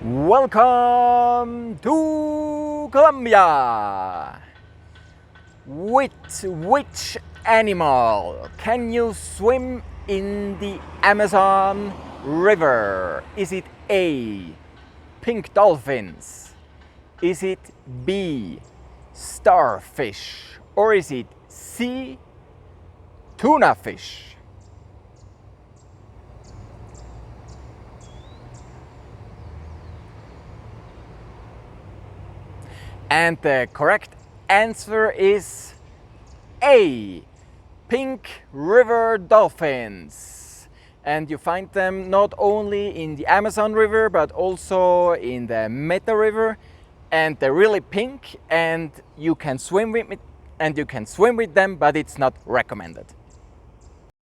Welcome to Colombia! With which animal can you swim in the Amazon River? Is it A, pink dolphins? Is it B, starfish? Or is it C, tuna fish? And the correct answer is A, pink river dolphins. And you find them not only in the Amazon River but also in the Meta River, and they're really pink and you can swim with them, but it's not recommended.